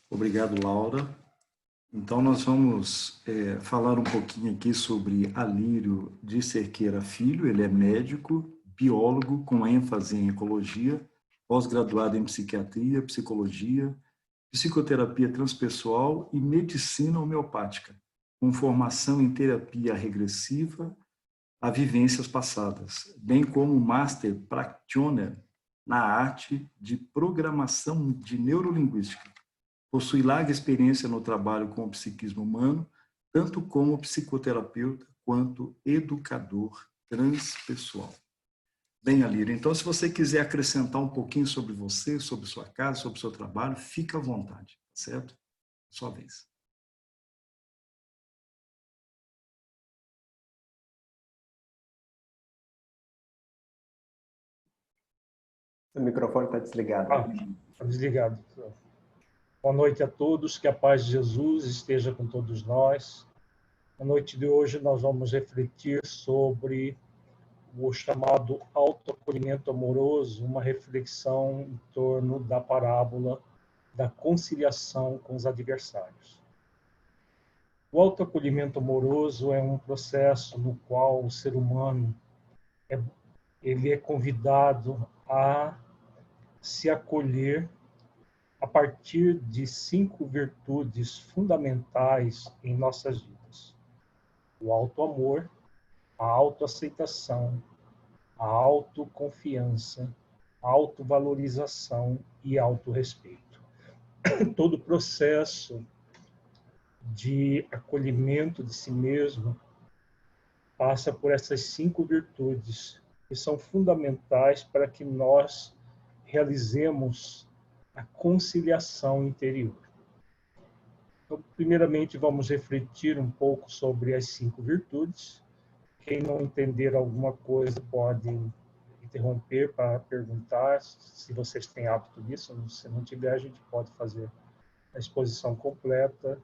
Obrigado, Laura. Então, nós vamos falar um pouquinho aqui sobre Alírio de Cerqueira Filho. Ele é médico, biólogo com ênfase em ecologia, pós-graduado em psiquiatria, psicologia, psicoterapia transpessoal e medicina homeopática, com formação em terapia regressiva a vivências passadas, bem como Master Practitioner na arte de programação de neurolinguística. Possui larga experiência no trabalho com o psiquismo humano, tanto como psicoterapeuta quanto educador transpessoal. Bem, Alírio, então se você quiser acrescentar um pouquinho sobre você, sobre sua casa, sobre seu trabalho, fica à vontade, certo? Sua vez. O microfone está desligado. Está desligado. Boa noite a todos, que a paz de Jesus esteja com todos nós. Na noite de hoje nós vamos refletir sobre o chamado autoacolhimento amoroso, uma reflexão em torno da parábola da conciliação com os adversários. O autoacolhimento amoroso é um processo no qual o ser humano ele é convidado a se acolher a partir de 5 virtudes fundamentais em nossas vidas: o autoamor, a autoaceitação, a autoconfiança, a autovalorização e autorrespeito. Todo o processo de acolhimento de si mesmo passa por essas 5 virtudes, que são fundamentais para que nós realizemos a conciliação interior. Então, primeiramente, vamos refletir um pouco sobre as 5 virtudes. Quem não entender alguma coisa pode interromper para perguntar, se vocês têm hábito disso. Se não tiver, a gente pode fazer a exposição completa.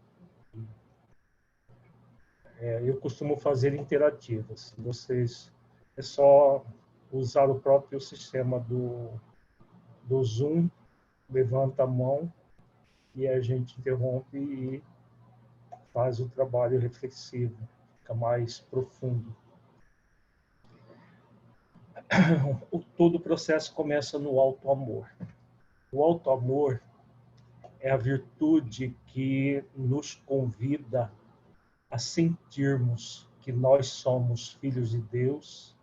Eu costumo fazer interativas. Vocês, é só usar o próprio sistema do Zoom, levanta a mão e a gente interrompe e faz o trabalho reflexivo, fica mais profundo. Todo o processo começa no autoamor. O autoamor é a virtude que nos convida a sentirmos que nós somos filhos de Deus,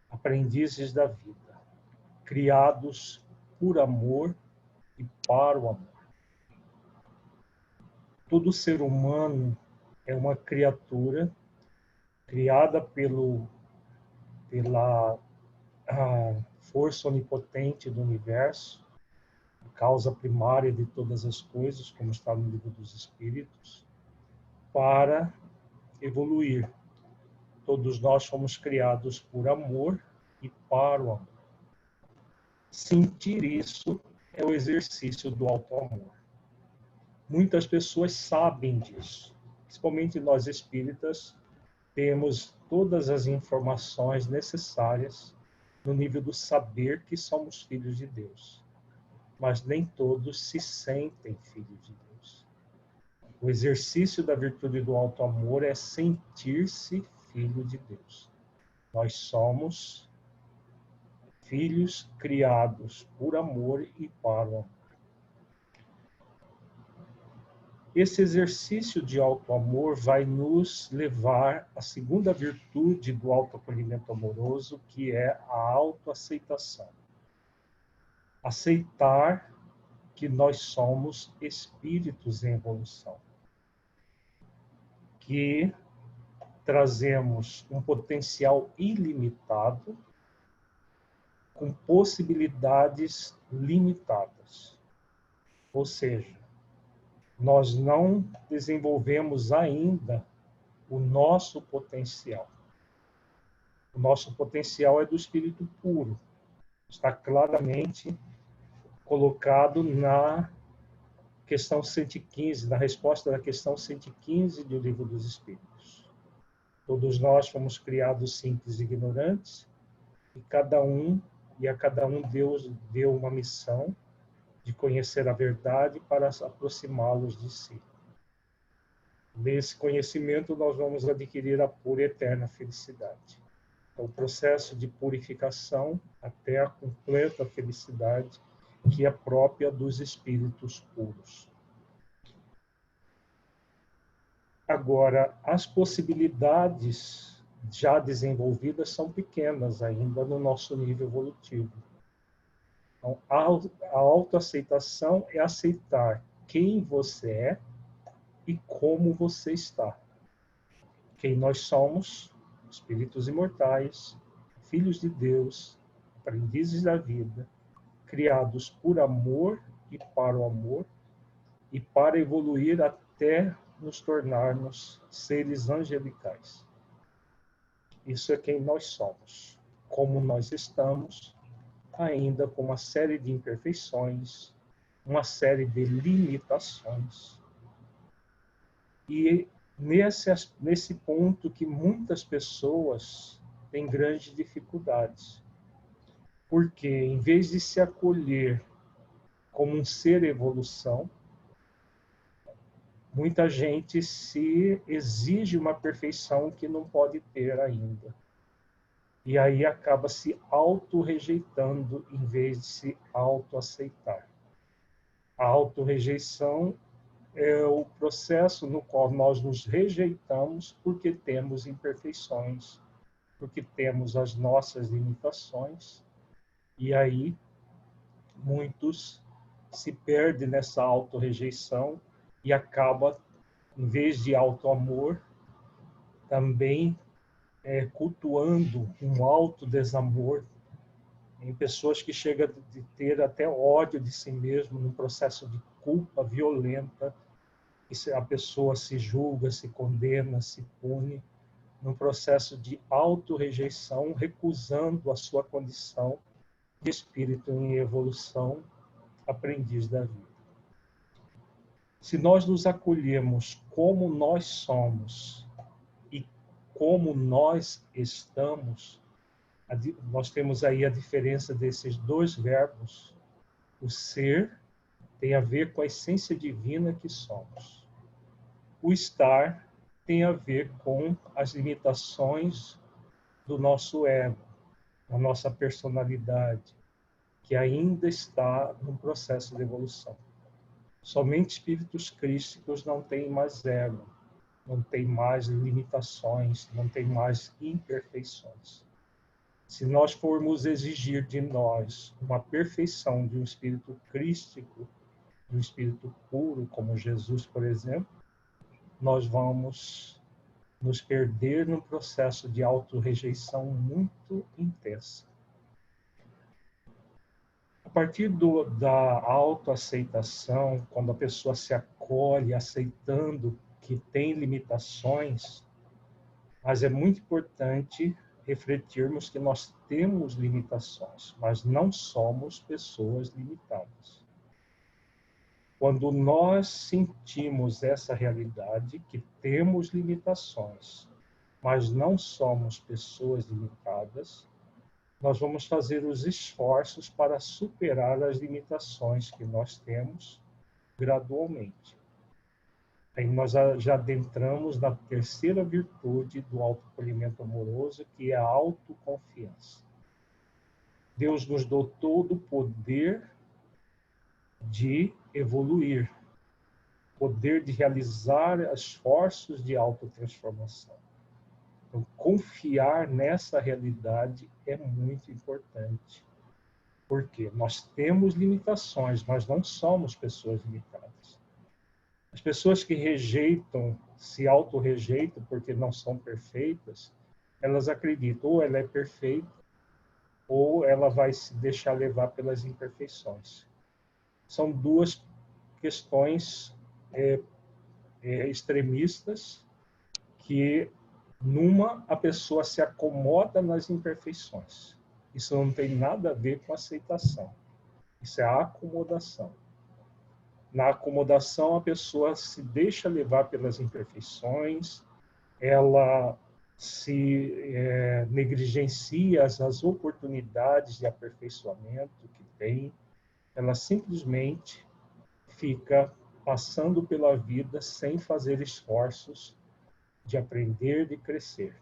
aprendizes da vida, criados por amor e para o amor. Todo ser humano é uma criatura criada pela força onipotente do universo, a causa primária de todas as coisas, como está no Livro dos Espíritos, para evoluir. Todos nós fomos criados por amor e para o amor. Sentir isso é o exercício do autoamor. Muitas pessoas sabem disso, principalmente nós espíritas, temos todas as informações necessárias no nível do saber que somos filhos de Deus. Mas nem todos se sentem filhos de Deus. O exercício da virtude do autoamor é sentir-se filho de Deus. Nós somos filhos criados por amor e para o amor. Esse exercício de autoamor vai nos levar à segunda virtude do autoacolhimento amoroso, que é a autoaceitação. Aceitar que nós somos espíritos em evolução, que trazemos um potencial ilimitado com possibilidades limitadas. Ou seja, nós não desenvolvemos ainda o nosso potencial. O nosso potencial é do espírito puro. Está claramente colocado na questão 115, na resposta da questão 115 do Livro dos Espíritos. Todos nós fomos criados simples e ignorantes, e a cada um Deus deu uma missão de de conhecer a verdade para aproximá-los de si. Nesse conhecimento, nós vamos adquirir a pura e eterna felicidade. É o processo de purificação até a completa felicidade, que é própria dos espíritos puros. Agora, as possibilidades já desenvolvidas são pequenas ainda no nosso nível evolutivo. Então, a autoaceitação é aceitar quem você é e como você está. Quem nós somos, espíritos imortais, filhos de Deus, aprendizes da vida, criados por amor e para o amor, e para evoluir até nos tornarmos seres angelicais. Isso é quem nós somos. Como nós estamos, ainda com uma série de imperfeições, uma série de limitações. E nesse ponto que muitas pessoas têm grandes dificuldades. Porque, em vez de se acolher como um ser evolução, muita gente se exige uma perfeição que não pode ter ainda. E aí acaba se auto-rejeitando em vez de se auto-aceitar. A auto-rejeição é o processo no qual nós nos rejeitamos porque temos imperfeições, porque temos as nossas limitações. E aí muitos se perdem nessa auto-rejeição e acaba, em vez de auto-amor, também cultuando um auto-desamor em pessoas que chegam a ter até ódio de si mesmo, num processo de culpa violenta, e a pessoa se julga, se condena, se pune, num processo de auto-rejeição, recusando a sua condição de espírito em evolução, aprendiz da vida. Se nós nos acolhemos como nós somos e como nós estamos, nós temos aí a diferença desses dois verbos. O ser tem a ver com a essência divina que somos. O estar tem a ver com as limitações do nosso ego, da nossa personalidade, que ainda está num processo de evolução. Somente espíritos crísticos não têm mais ego, não têm mais limitações, não têm mais imperfeições. Se nós formos exigir de nós uma perfeição de um espírito crístico, de um espírito puro, como Jesus, por exemplo, nós vamos nos perder num processo de auto-rejeição muito intensa. A partir da autoaceitação, quando a pessoa se acolhe, aceitando que tem limitações, mas é muito importante refletirmos que nós temos limitações, mas não somos pessoas limitadas. Quando nós sentimos essa realidade, que temos limitações, mas não somos pessoas limitadas, nós vamos fazer os esforços para superar as limitações que nós temos gradualmente. Aí nós já adentramos na terceira virtude do autoacolhimento amoroso, que é a autoconfiança. Deus nos dotou do poder de evoluir, poder de realizar esforços de autotransformação. Então, confiar nessa realidade é muito importante. Porque nós temos limitações, mas não somos pessoas limitadas. As pessoas que rejeitam, se auto-rejeitam porque não são perfeitas, elas acreditam ou ela é perfeita ou ela vai se deixar levar pelas imperfeições. São duas questões extremistas que, numa, a pessoa se acomoda nas imperfeições. Isso não tem nada a ver com aceitação. Isso é a acomodação. Na acomodação, a pessoa se deixa levar pelas imperfeições, ela se negligencia as oportunidades de aperfeiçoamento que tem, Ela simplesmente fica passando pela vida sem fazer esforços de aprender, de crescer.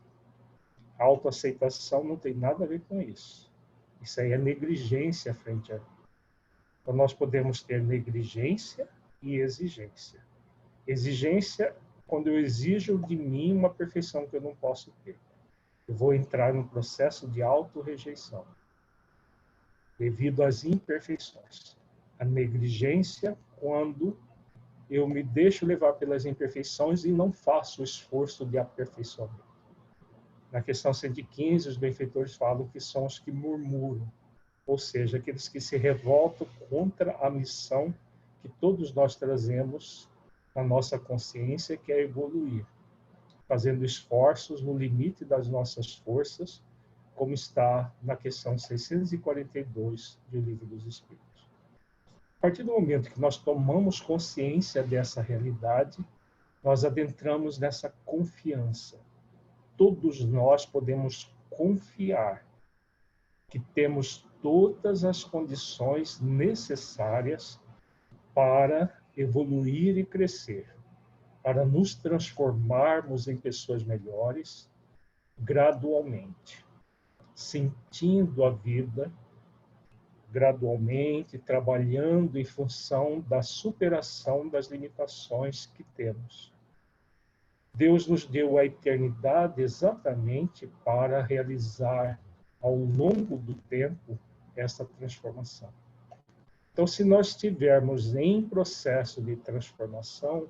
A autoaceitação não tem nada a ver com isso. Isso aí é negligência frente a vida. Então, nós podemos ter negligência e exigência. Exigência, quando eu exijo de mim uma perfeição que eu não posso ter. Eu vou entrar num processo de auto-rejeição, devido às imperfeições. A negligência, quando eu me deixo levar pelas imperfeições e não faço o esforço de aperfeiçoamento. Na questão 115, os benfeitores falam que são os que murmuram, ou seja, aqueles que se revoltam contra a missão que todos nós trazemos na nossa consciência, que é evoluir, fazendo esforços no limite das nossas forças, como está na questão 642 do Livro dos Espíritos. A partir do momento que nós tomamos consciência dessa realidade, nós adentramos nessa confiança. Todos nós podemos confiar que temos todas as condições necessárias para evoluir e crescer, para nos transformarmos em pessoas melhores gradualmente, sentindo a vida gradualmente, trabalhando em função da superação das limitações que temos. Deus nos deu a eternidade exatamente para realizar ao longo do tempo essa transformação. Então, se nós estivermos em processo de transformação,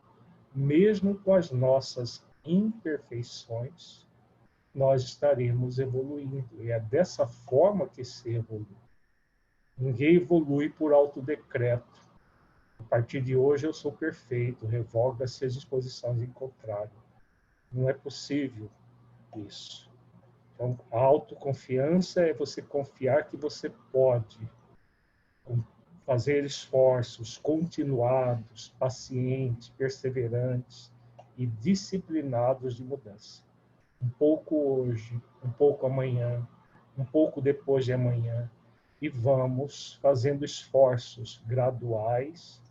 mesmo com as nossas imperfeições, nós estaremos evoluindo. E é dessa forma que se evolui. Ninguém evolui por autodecreto. A partir de hoje eu sou perfeito, revoga-se as disposições em contrário. Não é possível isso. Então, a autoconfiança é você confiar que você pode fazer esforços continuados, pacientes, perseverantes e disciplinados de mudança. Um pouco hoje, um pouco amanhã, um pouco depois de amanhã, e vamos fazendo esforços graduais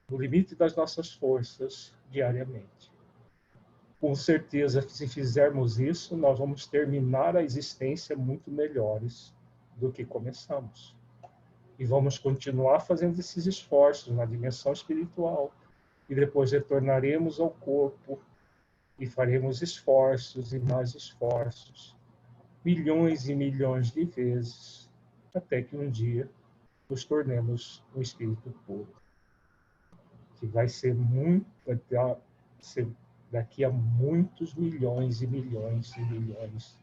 no limite das nossas forças diariamente. Com certeza que se fizermos isso, nós vamos terminar a existência muito melhores do que começamos. E vamos continuar fazendo esses esforços na dimensão espiritual. E depois retornaremos ao corpo e faremos esforços e mais esforços, milhões e milhões de vezes, até que um dia nos tornemos um espírito puro, que vai ser daqui a muitos milhões e milhões e milhões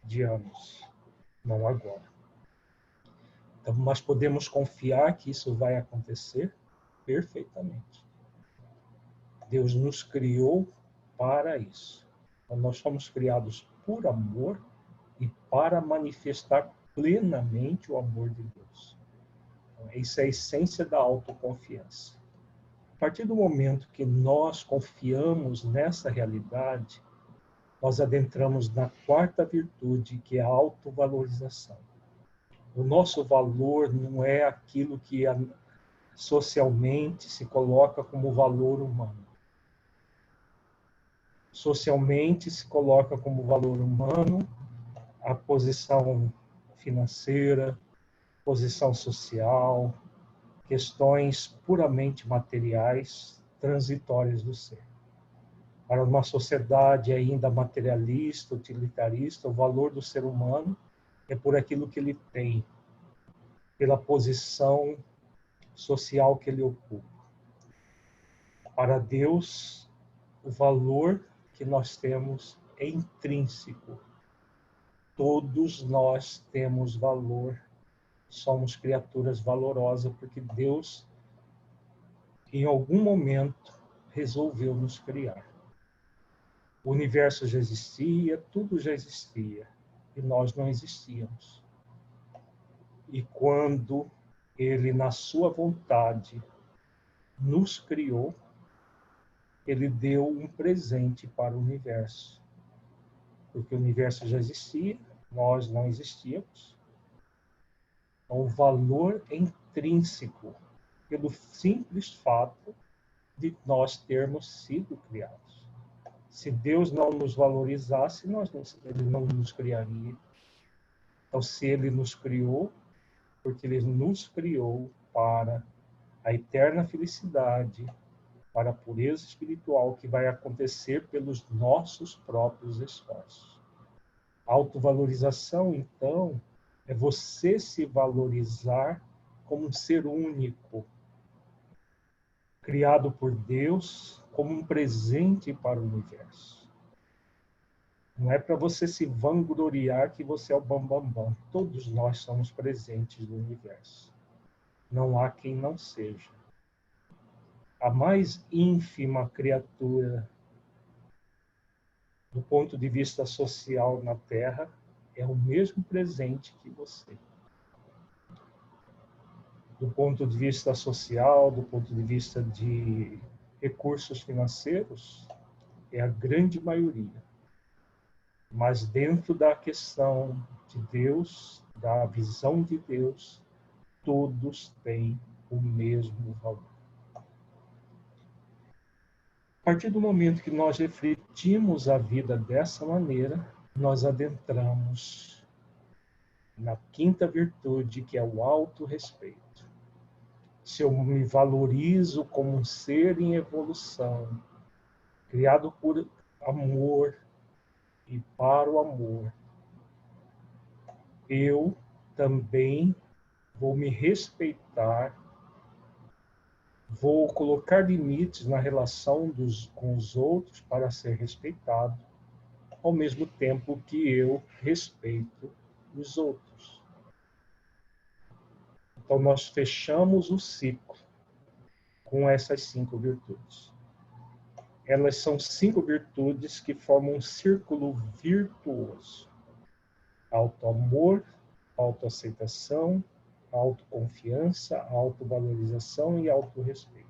de anos, não agora. Então, nós podemos confiar que isso vai acontecer perfeitamente. Deus nos criou para isso. Então, nós fomos criados por amor e para manifestar plenamente o amor de Deus. Então, isso é a essência da autoconfiança. A partir do momento que nós confiamos nessa realidade, nós adentramos na quarta virtude, que é a autovalorização. O nosso valor não é aquilo que socialmente se coloca como valor humano. Socialmente se coloca como valor humano a posição financeira, posição social, questões puramente materiais, transitórias do ser. Para uma sociedade ainda materialista, utilitarista, o valor do ser humano é por aquilo que ele tem, pela posição social que ele ocupa. Para Deus, o valor que nós temos é intrínseco. Todos nós temos valor. Somos criaturas valorosas porque Deus, em algum momento, resolveu nos criar. O universo já existia, tudo já existia, e nós não existíamos. E quando Ele, na sua vontade, nos criou, Ele deu um presente para o universo. Porque o universo já existia, nós não existíamos. É um valor intrínseco, pelo simples fato de nós termos sido criados. Se Deus não nos valorizasse, Ele não nos criaria. Então, se Ele nos criou, porque Ele nos criou para a eterna felicidade, para a pureza espiritual que vai acontecer pelos nossos próprios esforços. A autovalorização, então, é você se valorizar como um ser único, criado por Deus como um presente para o universo. Não é para você se vangloriar que você é o bambambam. Todos nós somos presentes no universo. Não há quem não seja. A mais ínfima criatura do ponto de vista social na Terra é o mesmo presente que você. Do ponto de vista social, do ponto de vista de recursos financeiros, é a grande maioria. Mas dentro da questão de Deus, da visão de Deus, todos têm o mesmo valor. A partir do momento que nós refletimos a vida dessa maneira, nós adentramos na quinta virtude, que é o autorrespeito. Se eu me valorizo como um ser em evolução, criado por amor e para o amor, eu também vou me respeitar, vou colocar limites na relação com os outros para ser respeitado, ao mesmo tempo que eu respeito os outros. Então, nós fechamos o ciclo com essas 5 virtudes. Elas são 5 virtudes que formam um círculo virtuoso. Auto-amor, autoaceitação, autoconfiança, autovalorização e autorrespeito.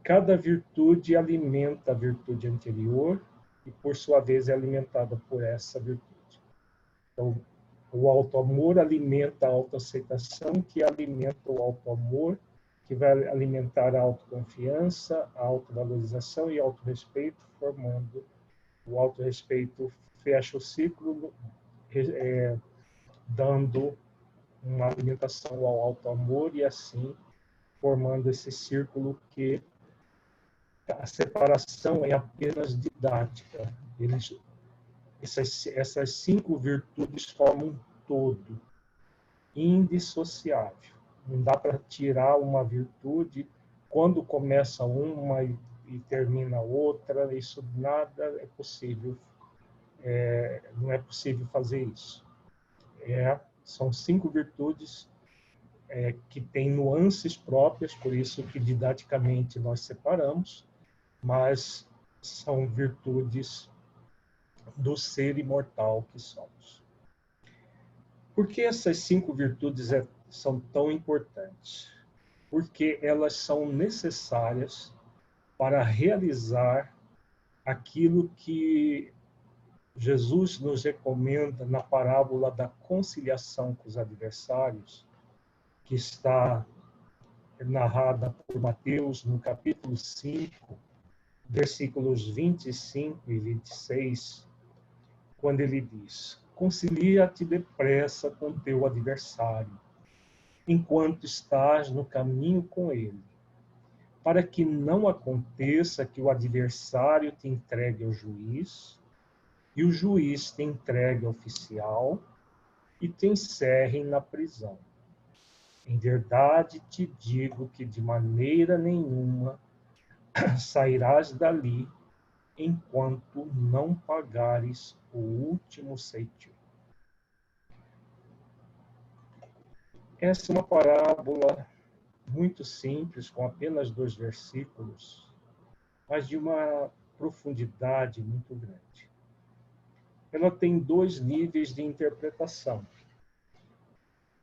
Cada virtude alimenta a virtude anterior e, por sua vez, é alimentada por essa virtude. Então, o auto-amor alimenta a autoaceitação, que alimenta o auto-amor, que vai alimentar a autoconfiança, a autovalorização e autorrespeito, formando o autorrespeito, fecha o ciclo, dando uma alimentação ao auto-amor e assim formando esse círculo que a separação é apenas didática. Essas 5 virtudes formam um todo, indissociável. Não dá para tirar uma virtude quando começa uma e termina outra. Isso nada é possível. Não é possível fazer isso. São 5 virtudes que têm nuances próprias, por isso que didaticamente nós separamos, mas são virtudes do ser imortal que somos. Por que essas 5 virtudes são tão importantes? Porque elas são necessárias para realizar aquilo que Jesus nos recomenda na parábola da conciliação com os adversários, que está narrada por Mateus no capítulo 5, versículos 25 e 26, quando ele diz: concilia-te depressa com teu adversário, enquanto estás no caminho com ele, para que não aconteça que o adversário te entregue ao juiz, e o juiz te entregue ao oficial, e te encerrem na prisão. Em verdade te digo que de maneira nenhuma sairás dali enquanto não pagares o último ceitil. Essa é uma parábola muito simples, com apenas 2 versículos, mas de uma profundidade muito grande. Ela tem 2 níveis de interpretação.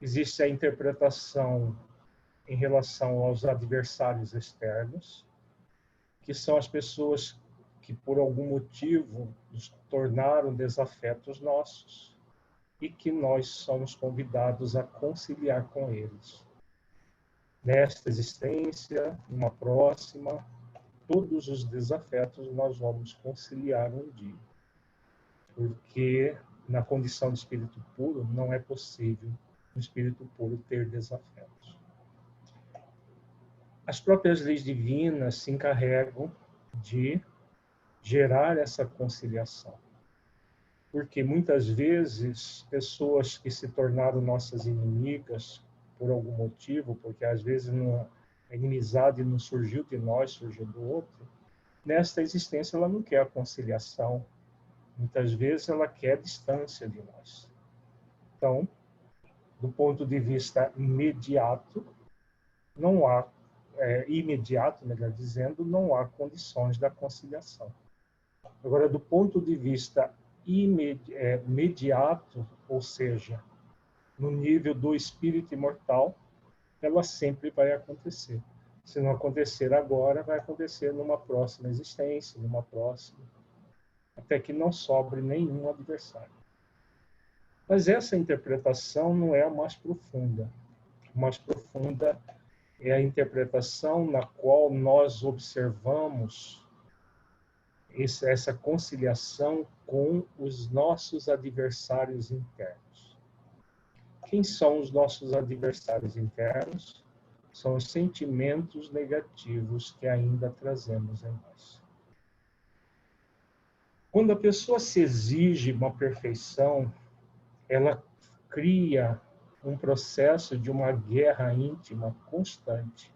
Existe a interpretação em relação aos adversários externos, que são as pessoas que, por algum motivo, nos tornaram desafetos nossos. e que nós somos convidados a conciliar com eles. Nesta existência, numa próxima, todos os desafetos nós vamos conciliar um dia. Porque na condição de espírito puro não é possível um espírito puro ter desafetos. As próprias leis divinas se encarregam de gerar essa conciliação. Porque muitas vezes pessoas que se tornaram nossas inimigas por algum motivo, porque às vezes a inimizade não surgiu de nós, surgiu do outro, nesta existência ela não quer a conciliação. Muitas vezes ela quer distância de nós. Então, do ponto de vista imediato, não há, melhor dizendo, não há condições da conciliação. Agora, do ponto de vista imediato, ou seja, no nível do espírito imortal, ela sempre vai acontecer. Se não acontecer agora, vai acontecer numa próxima existência, numa próxima, até que não sobre nenhum adversário. Mas essa interpretação não é a mais profunda. A mais profunda é a interpretação na qual nós observamos essa conciliação com os nossos adversários internos. Quem são os nossos adversários internos? São os sentimentos negativos que ainda trazemos em nós. Quando a pessoa se exige uma perfeição, ela cria um processo de uma guerra íntima constante,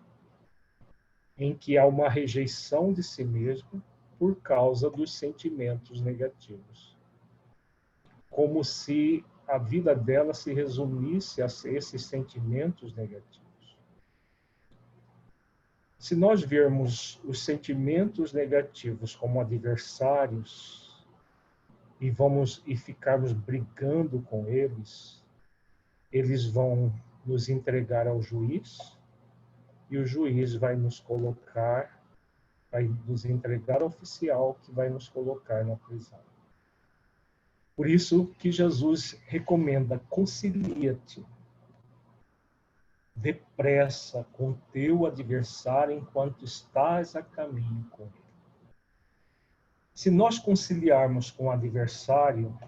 em que há uma rejeição de si mesmo por causa dos sentimentos negativos. Como se a vida dela se resumisse a esses sentimentos negativos. Se nós vermos os sentimentos negativos como adversários e ficarmos brigando com eles, eles vão nos entregar ao juiz e o juiz vai nos entregar ao oficial que vai nos colocar na prisão. Por isso que Jesus recomenda: concilia-te depressa com teu adversário enquanto estás a caminho com ele. Se nós conciliarmos com o adversário,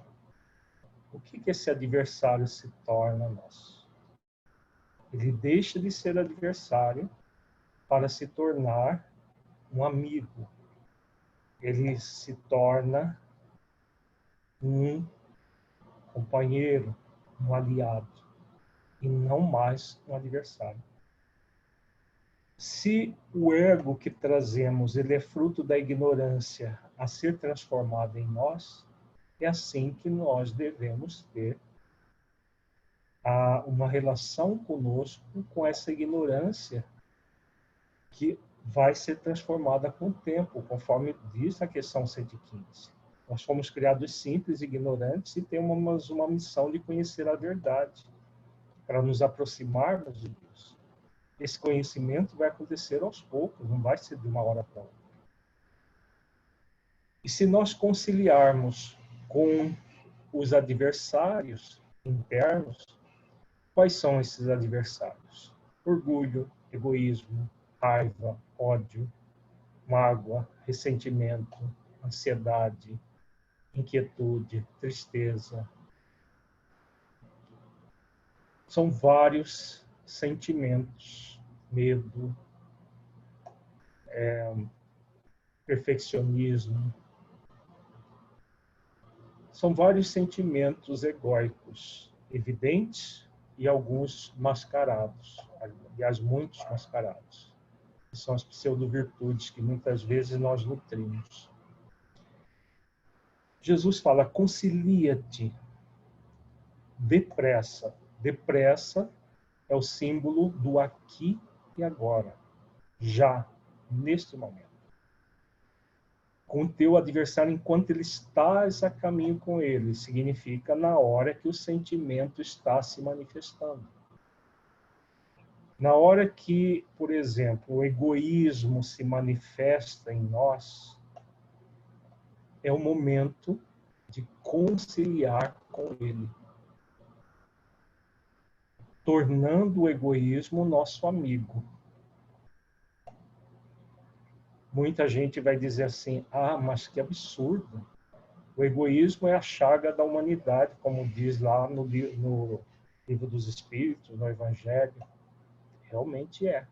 o que esse adversário se torna nosso? Ele deixa de ser adversário para se tornar um amigo. Ele se torna um companheiro, um aliado, e não mais um adversário. Se o ego que trazemos ele é fruto da ignorância a ser transformado em nós, é assim que nós devemos ter uma relação conosco, com essa ignorância que vai ser transformada com o tempo, conforme diz a questão 115. Nós fomos criados simples, ignorantes, e temos uma missão de conhecer a verdade, para nos aproximarmos de Deus. Esse conhecimento vai acontecer aos poucos, não vai ser de uma hora para outra. E se nós conciliarmos com os adversários internos, quais são esses adversários? Orgulho, egoísmo, raiva, ódio, mágoa, ressentimento, ansiedade, inquietude, tristeza. São vários sentimentos, medo, perfeccionismo. São vários sentimentos egóicos, evidentes e alguns mascarados, aliás, muitos mascarados. São as pseudo-virtudes que muitas vezes nós nutrimos. Jesus fala: concilia-te depressa. Depressa é o símbolo do aqui e agora, já, neste momento. Com o teu adversário enquanto ele estás a caminho com ele, significa na hora que o sentimento está se manifestando. Na hora que, por exemplo, o egoísmo se manifesta em nós, é o momento de conciliar com ele. tornando o egoísmo nosso amigo. Muita gente vai dizer assim, mas que absurdo. O egoísmo é a chaga da humanidade, como diz lá no Livro dos Espíritos, no Evangelho. Realmente é.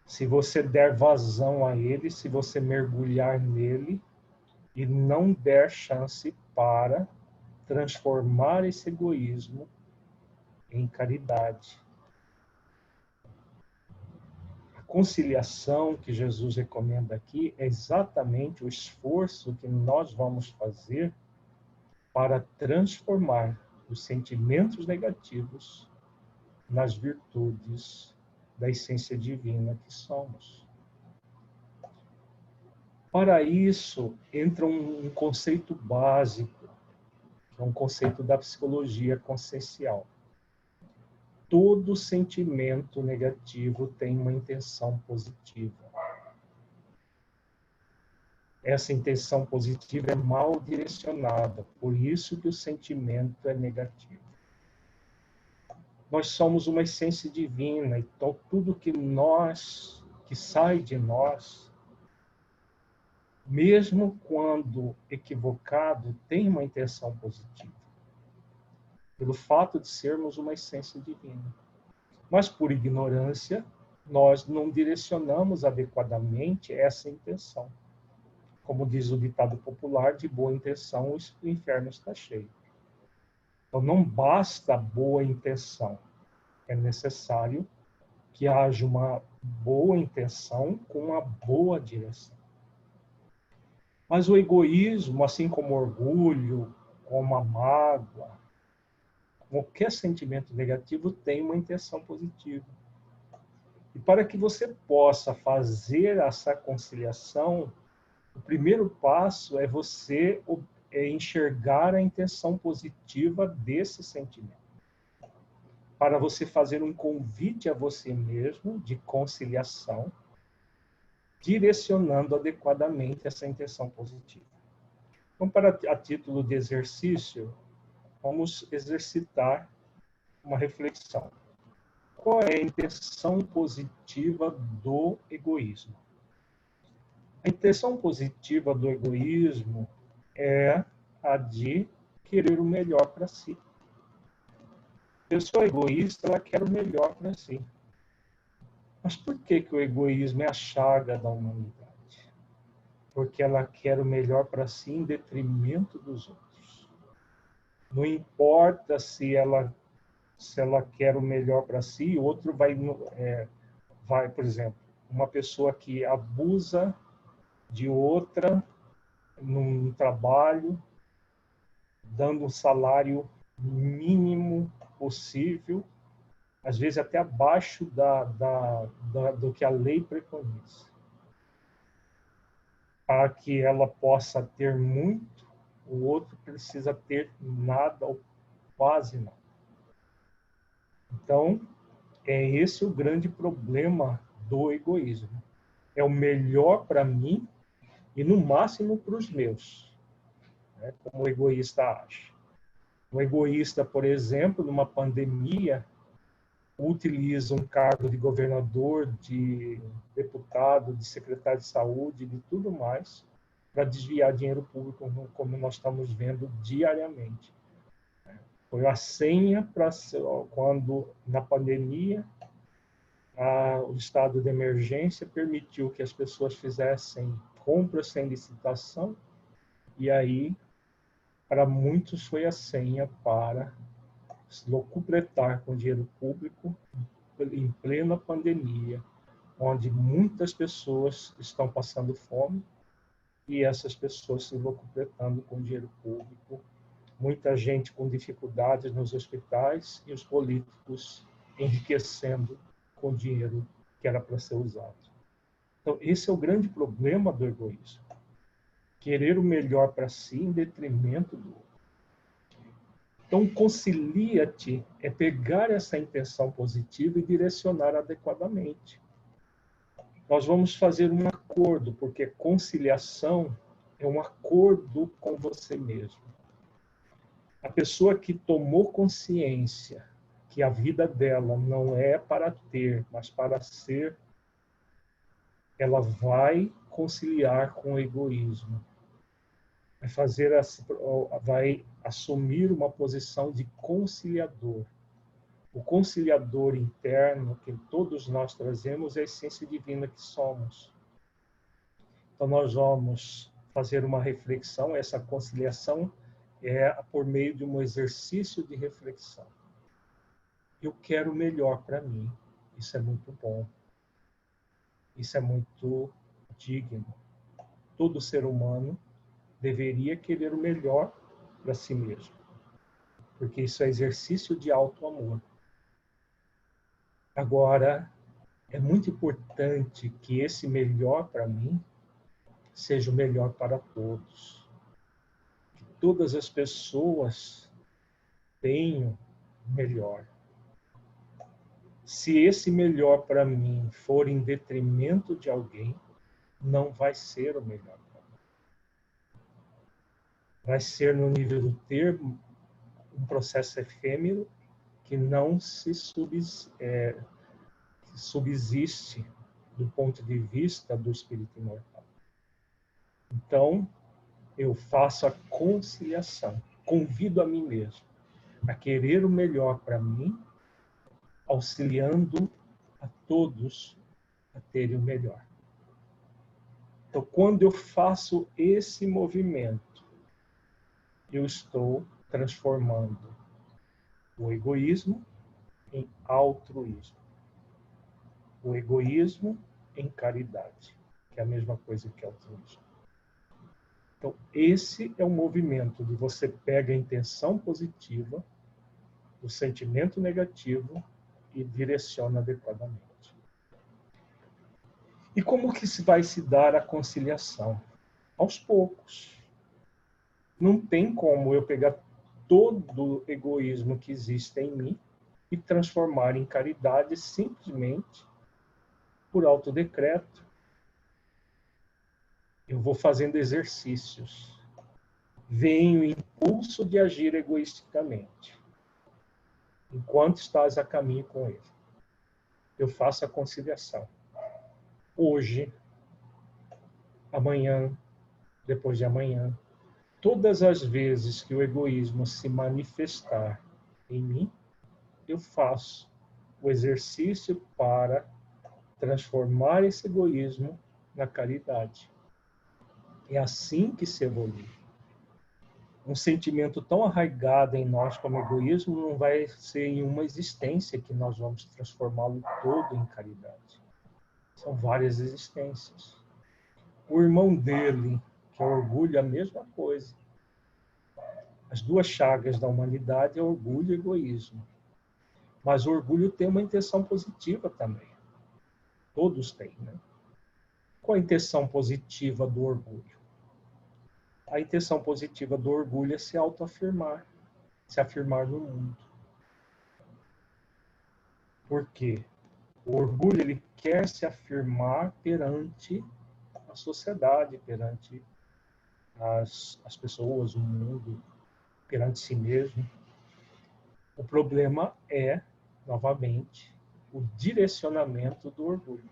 Se você der vazão a ele, se você mergulhar nele e não der chance para transformar esse egoísmo em caridade. A conciliação que Jesus recomenda aqui é exatamente o esforço que nós vamos fazer para transformar os sentimentos negativos nas virtudes da essência divina que somos. Para isso, entra um conceito básico, que é um conceito da psicologia consciencial. Todo sentimento negativo tem uma intenção positiva. Essa intenção positiva é mal direcionada, por isso que o sentimento é negativo. Nós somos uma essência divina, então tudo que sai de nós, mesmo quando equivocado, tem uma intenção positiva. Pelo fato de sermos uma essência divina. Mas por ignorância, nós não direcionamos adequadamente essa intenção. Como diz o ditado popular, de boa intenção o inferno está cheio. Então não basta a boa intenção. É necessário que haja uma boa intenção com uma boa direção. Mas o egoísmo, assim como o orgulho, como a mágoa, qualquer sentimento negativo tem uma intenção positiva. E para que você possa fazer essa conciliação, o primeiro passo é você enxergar a intenção positiva desse sentimento. Para você fazer um convite a você mesmo de conciliação, direcionando adequadamente essa intenção positiva. Então, a título de exercício, vamos exercitar uma reflexão. Qual é a intenção positiva do egoísmo? A intenção positiva do egoísmo é a de querer o melhor para si. A pessoa egoísta, ela quer o melhor para si. Mas por que o egoísmo é a chaga da humanidade? Porque ela quer o melhor para si em detrimento dos outros. Não importa se ela quer o melhor para si, o outro vai, por exemplo, uma pessoa que abusa de outra num trabalho, dando um salário mínimo possível, às vezes até abaixo do que a lei preconiza. Para que ela possa ter muito, o outro precisa ter nada ou quase nada. Então, é esse o grande problema do egoísmo. É o melhor para mim e, no máximo, para os meus. Né? Como o egoísta acha. O egoísta, por exemplo, numa pandemia, utiliza um cargo de governador, de deputado, de secretário de saúde, de tudo mais, para desviar dinheiro público, como nós estamos vendo diariamente. Foi a senha para quando, na pandemia, o estado de emergência permitiu que as pessoas fizessem compras sem licitação, e aí, para muitos, foi a senha para se locupletar com dinheiro público em plena pandemia, onde muitas pessoas estão passando fome e essas pessoas se locupletando com dinheiro público, muita gente com dificuldades nos hospitais e os políticos enriquecendo com dinheiro que era para ser usado. Então, esse é o grande problema do egoísmo. Querer o melhor para si em detrimento do outro. Então, concilia-te é pegar essa intenção positiva e direcionar adequadamente. Nós vamos fazer um acordo, porque conciliação é um acordo com você mesmo. A pessoa que tomou consciência que a vida dela não é para ter, mas para ser, ela vai conciliar com o egoísmo. Vai assumir uma posição de conciliador. O conciliador interno que todos nós trazemos é a essência divina que somos. Então, nós vamos fazer uma reflexão. Essa conciliação é por meio de um exercício de reflexão. Eu quero o melhor para mim. Isso é muito bom. Isso é muito digno. Todo ser humano deveria querer o melhor para si mesmo. Porque isso é exercício de auto-amor. Agora, é muito importante que esse melhor para mim seja o melhor para todos. Que todas as pessoas tenham o melhor. Se esse melhor para mim for em detrimento de alguém, não vai ser o melhor para mim. Vai ser no nível do termo um processo efêmero que não se subsiste do ponto de vista do espírito imortal. Então, eu faço a conciliação, convido a mim mesmo a querer o melhor para mim, auxiliando a todos a terem o melhor. Então, quando eu faço esse movimento, eu estou transformando o egoísmo em altruísmo. O egoísmo em caridade, que é a mesma coisa que altruísmo. Então, esse é o movimento de você pega a intenção positiva, o sentimento negativo e direciona adequadamente. E como que vai se dar a conciliação? Aos poucos. Não tem como eu pegar todo o egoísmo que existe em mim e transformar em caridade simplesmente por autodecreto. Eu vou fazendo exercícios. Vem o impulso de agir egoisticamente. Enquanto estás a caminho com ele, eu faço a conciliação. Hoje, amanhã, depois de amanhã, todas as vezes que o egoísmo se manifestar em mim, eu faço o exercício para transformar esse egoísmo na caridade. É assim que se evolui. Um sentimento tão arraigado em nós como egoísmo não vai ser em uma existência que nós vamos transformá-lo todo em caridade. São várias existências. O irmão dele, que é orgulho, é a mesma coisa. As duas chagas da humanidade é orgulho e egoísmo. Mas o orgulho tem uma intenção positiva também. Todos têm, né? Qual a intenção positiva do orgulho? A intenção positiva do orgulho é se autoafirmar, se afirmar no mundo. Por quê? O orgulho, ele quer se afirmar perante a sociedade, perante as pessoas, o mundo, perante si mesmo. O problema é, novamente, o direcionamento do orgulho.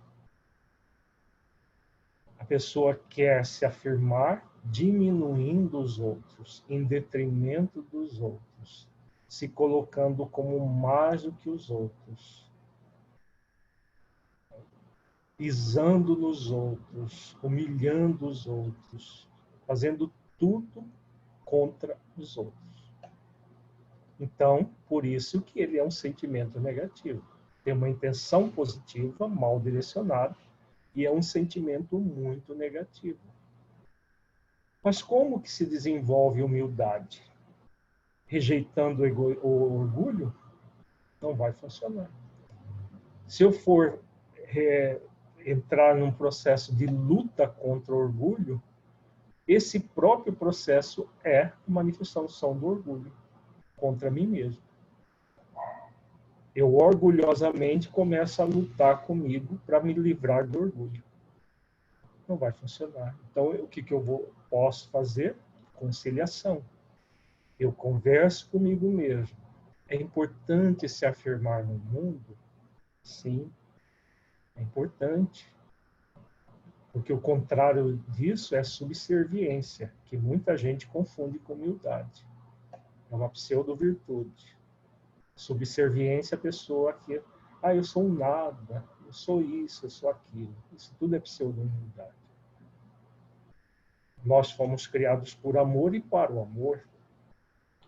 A pessoa quer se afirmar diminuindo os outros, em detrimento dos outros, se colocando como mais do que os outros, pisando nos outros, humilhando os outros, fazendo tudo contra os outros. Então, por isso que ele é um sentimento negativo. Tem uma intenção positiva, mal direcionada, e é um sentimento muito negativo. Mas como que se desenvolve humildade? Rejeitando o orgulho? Não vai funcionar. Se eu for entrar num processo de luta contra o orgulho, esse próprio processo é a manifestação do orgulho contra mim mesmo. Eu orgulhosamente começo a lutar comigo para me livrar do orgulho. Não vai funcionar. Então, o que eu posso fazer? Conciliação. Eu converso comigo mesmo. É importante se afirmar no mundo? Sim, é importante. Porque o contrário disso é subserviência, que muita gente confunde com humildade. É uma pseudo-virtude. Subserviência é a pessoa que, eu sou um nada, eu sou isso, eu sou aquilo. Isso tudo é pseudo-humildade. Nós fomos criados por amor e para o amor.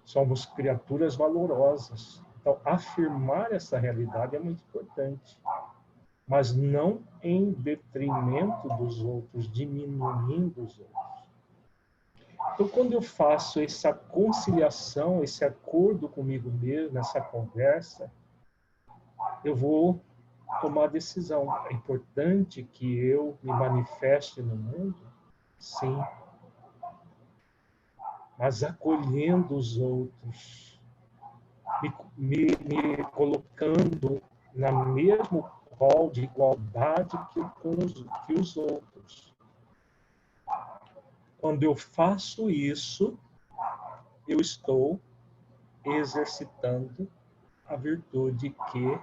Somos criaturas valorosas. Então, afirmar essa realidade é muito importante. Mas não em detrimento dos outros, diminuindo os outros. Então, quando eu faço essa conciliação, esse acordo comigo mesmo, essa conversa, eu vou tomar decisão. É importante que eu me manifeste no mundo? Sim. Mas acolhendo os outros, me colocando na mesmo rol de igualdade que os outros. Quando eu faço isso, eu estou exercitando a virtude que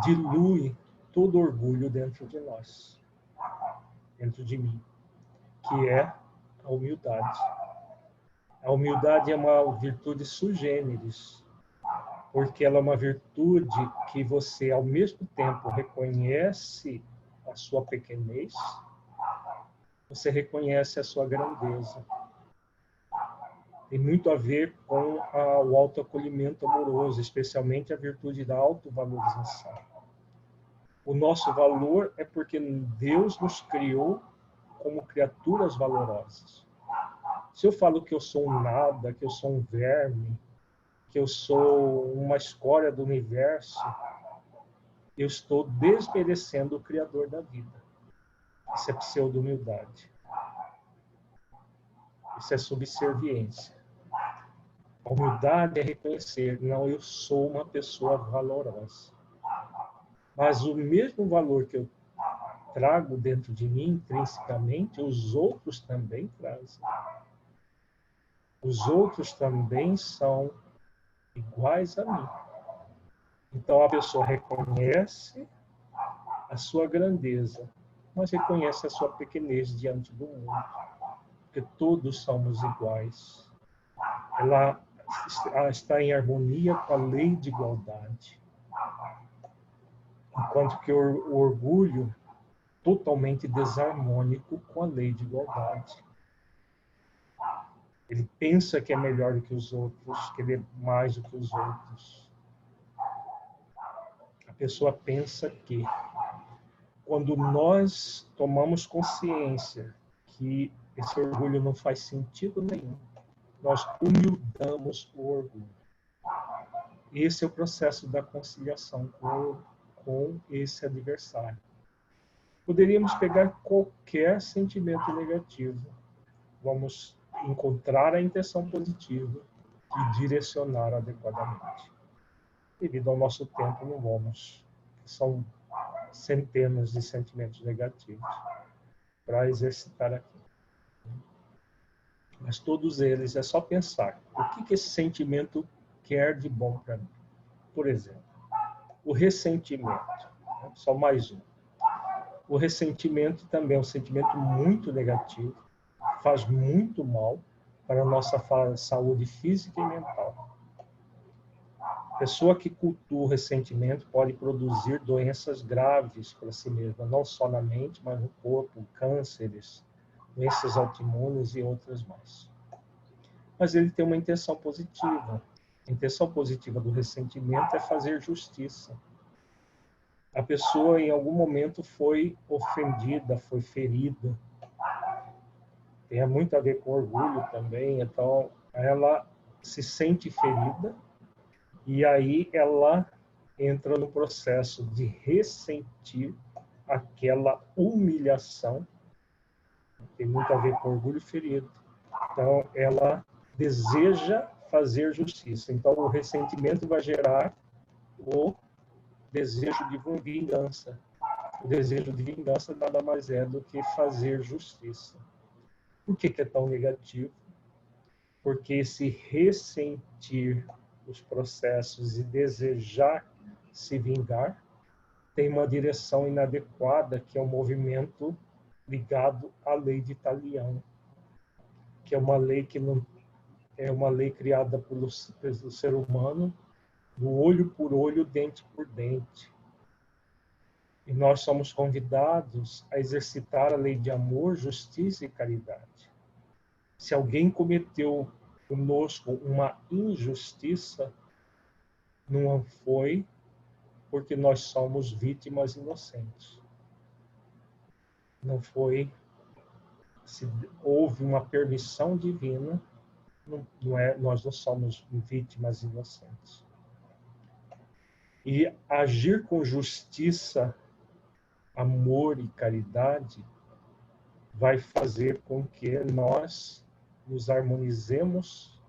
dilui todo orgulho dentro de nós, dentro de mim, que é a humildade. A humildade é uma virtude sui generis, porque ela é uma virtude que você, ao mesmo tempo, reconhece a sua pequenez, você reconhece a sua grandeza. Tem muito a ver com o autoacolhimento amoroso, especialmente a virtude da autovalorização. O nosso valor é porque Deus nos criou como criaturas valorosas. Se eu falo que eu sou um nada, que eu sou um verme, que eu sou uma escória do universo, eu estou desmerecendo o Criador da vida. Isso é pseudo-humildade. Isso é subserviência. A humildade é reconhecer, não, eu sou uma pessoa valorosa. Mas o mesmo valor que eu trago dentro de mim, intrinsecamente, os outros também trazem. Os outros também são iguais a mim. Então a pessoa reconhece a sua grandeza, mas reconhece a sua pequenez diante do mundo. Porque todos somos iguais. Ela está em harmonia com a lei de igualdade. Enquanto que o orgulho totalmente desarmônico com a lei de igualdade. Ele pensa que é melhor do que os outros, que ele é mais do que os outros. A pessoa pensa que, quando nós tomamos consciência que esse orgulho não faz sentido nenhum, nós humildamos o orgulho. Esse é o processo da conciliação com esse adversário. Poderíamos pegar qualquer sentimento negativo, vamos encontrar a intenção positiva e direcionar adequadamente. Devido ao nosso tempo, não vamos. São centenas de sentimentos negativos para exercitar aqui. Mas todos eles é só pensar o que esse sentimento quer de bom para mim. Por exemplo, o ressentimento. Só mais um. O ressentimento também é um sentimento muito negativo, faz muito mal para a nossa saúde física e mental. A pessoa que cultua o ressentimento pode produzir doenças graves para si mesma, não só na mente, mas no corpo, cânceres, doenças autoimunes e outras mais. Mas ele tem uma intenção positiva. A intenção positiva do ressentimento é fazer justiça. A pessoa, em algum momento, foi ofendida, foi ferida. Tem muito a ver com orgulho também. Então, ela se sente ferida e aí ela entra no processo de ressentir aquela humilhação. Tem muito a ver com orgulho ferido. Então, ela deseja fazer justiça. Então, o ressentimento vai gerar o desejo de vingança. O desejo de vingança nada mais é do que fazer justiça. Por que é tão negativo? porque esse ressentir os processos e desejar se vingar tem uma direção inadequada, que é um movimento ligado à lei de Italião, que é uma lei que não é uma lei criada pelo ser humano, do olho por olho, dente por dente. E nós somos convidados a exercitar a lei de amor, justiça e caridade. Se alguém cometeu conosco uma injustiça, não foi porque nós somos vítimas inocentes. Não foi se houve uma permissão divina, nós não somos vítimas inocentes. E agir com justiça, amor e caridade vai fazer com que nós nos harmonizemos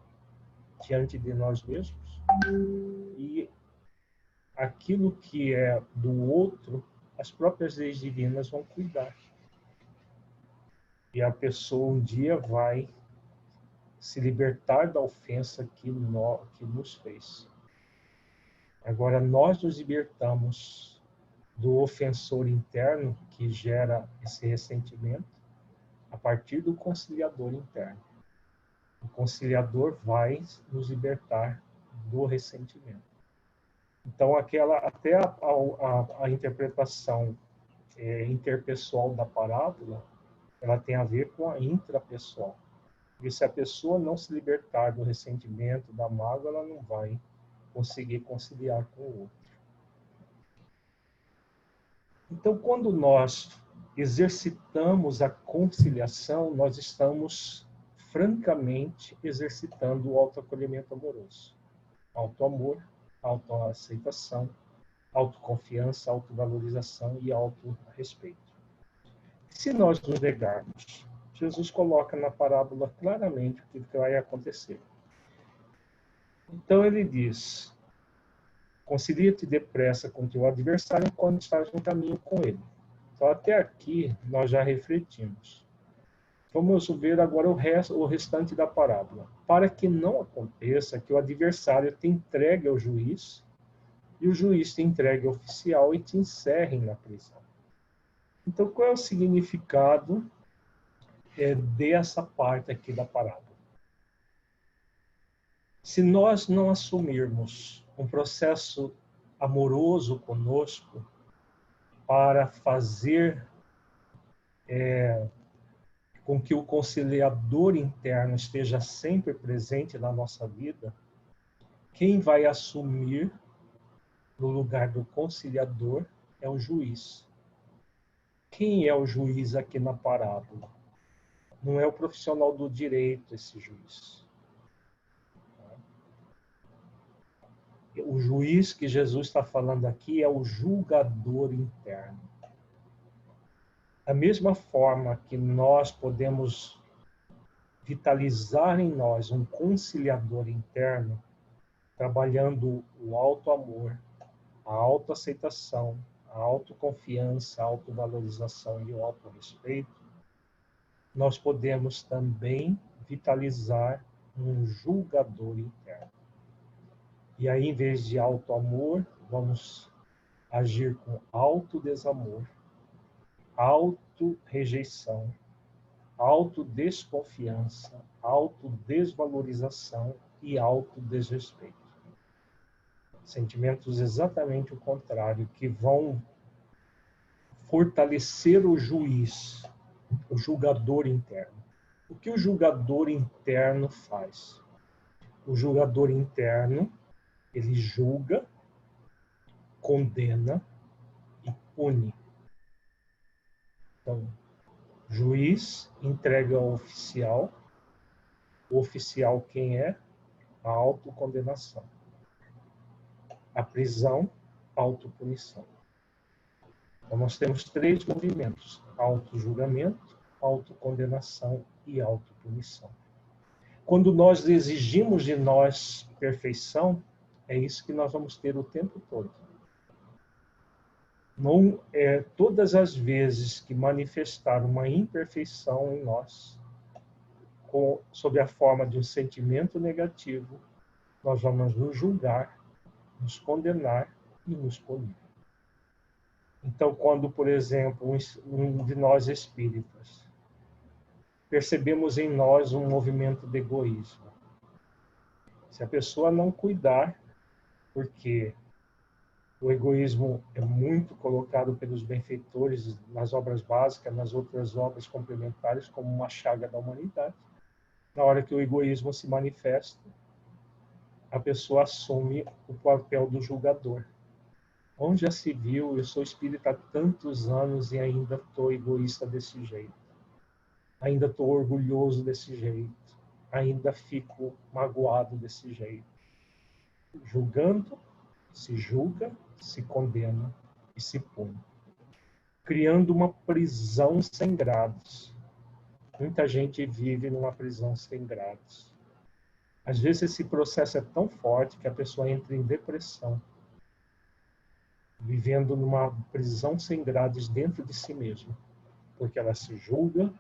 diante de nós mesmos e aquilo que é do outro, as próprias leis divinas vão cuidar. E a pessoa um dia vai se libertar da ofensa que nos fez. Agora, nós nos libertamos do ofensor interno que gera esse ressentimento a partir do conciliador interno. O conciliador vai nos libertar do ressentimento. Então, até a interpretação interpessoal da parábola, ela tem a ver com a intrapessoal. E se a pessoa não se libertar do ressentimento, da mágoa, ela não vai conseguir conciliar com o outro. Então, quando nós exercitamos a conciliação, nós estamos francamente exercitando o autoacolhimento amoroso. Autoamor, autoaceitação, autoconfiança, autovalorização e autorrespeito. Se nós nos negarmos, Jesus coloca na parábola claramente o que vai acontecer. Então ele diz: concilia-te depressa com teu adversário enquanto estás no caminho com ele. Então até aqui nós já refletimos. Vamos ver agora o restante da parábola. Para que não aconteça que o adversário te entregue ao juiz e o juiz te entregue ao oficial e te encerrem na prisão. Então qual é o significado dessa parte aqui da parábola? Se nós não assumirmos um processo amoroso conosco para fazer com que o conciliador interno esteja sempre presente na nossa vida, quem vai assumir no lugar do conciliador é o juiz. Quem é o juiz aqui na parábola? Não é o profissional do direito esse juiz. O juiz que Jesus está falando aqui é o julgador interno. Da mesma forma que nós podemos vitalizar em nós um conciliador interno, trabalhando o auto-amor, a autoaceitação, a autoconfiança, a autovalorização e o autorrespeito, nós podemos também vitalizar um julgador interno. E aí, em vez de auto-amor, vamos agir com auto-desamor, auto-rejeição, auto-desconfiança, auto-desvalorização e auto-desrespeito. Sentimentos exatamente o contrário, que vão fortalecer o juiz, o julgador interno. O que o julgador interno faz? O julgador interno, ele julga, condena e pune. Então, o juiz entrega ao oficial. O oficial quem é? A autocondenação. A prisão, autopunição. Então, nós temos 3 movimentos: autojulgamento, autocondenação e autopunição. Quando nós exigimos de nós perfeição, é isso que nós vamos ter o tempo todo. Não é todas as vezes que manifestar uma imperfeição em nós, sob a forma de um sentimento negativo, nós vamos nos julgar, nos condenar e nos punir. Então, quando, por exemplo, um de nós espíritas percebemos em nós um movimento de egoísmo, se a pessoa não cuidar, porque o egoísmo é muito colocado pelos benfeitores nas obras básicas, nas outras obras complementares, como uma chaga da humanidade. Na hora que o egoísmo se manifesta, a pessoa assume o papel do julgador. Onde já se viu, eu sou espírita há tantos anos e ainda estou egoísta desse jeito. Ainda estou orgulhoso desse jeito. Ainda fico magoado desse jeito. Julgando, se julga, se condena e se pune. Criando uma prisão sem grados. Muita gente vive numa prisão sem grados. Às vezes esse processo é tão forte que a pessoa entra em depressão, vivendo numa prisão sem grades dentro de si mesma, porque ela se julga,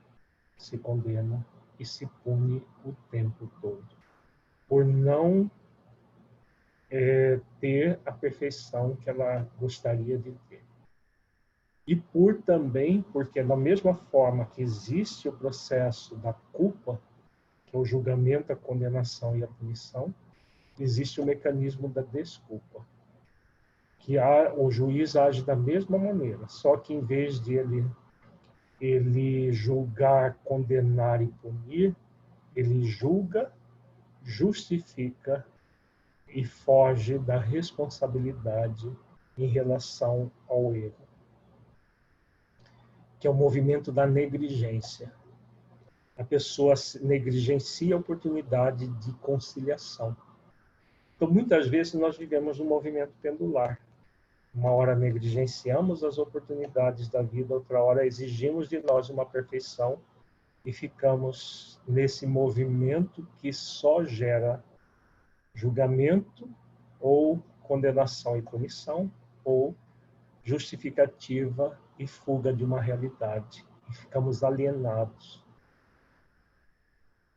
se condena e se pune o tempo todo, por não ter a perfeição que ela gostaria de ter. E porque da mesma forma que existe o processo da culpa, que é o julgamento, a condenação e a punição, existe o mecanismo da desculpa, que o juiz age da mesma maneira, só que em vez de ele julgar, condenar e punir, ele julga, justifica e foge da responsabilidade em relação ao erro, que é o movimento da negligência. A pessoa negligencia a oportunidade de conciliação. Então, muitas vezes, nós vivemos um movimento pendular. Uma hora negligenciamos as oportunidades da vida, outra hora exigimos de nós uma perfeição e ficamos nesse movimento que só gera julgamento ou condenação e punição, ou justificativa e fuga de uma realidade. E ficamos alienados.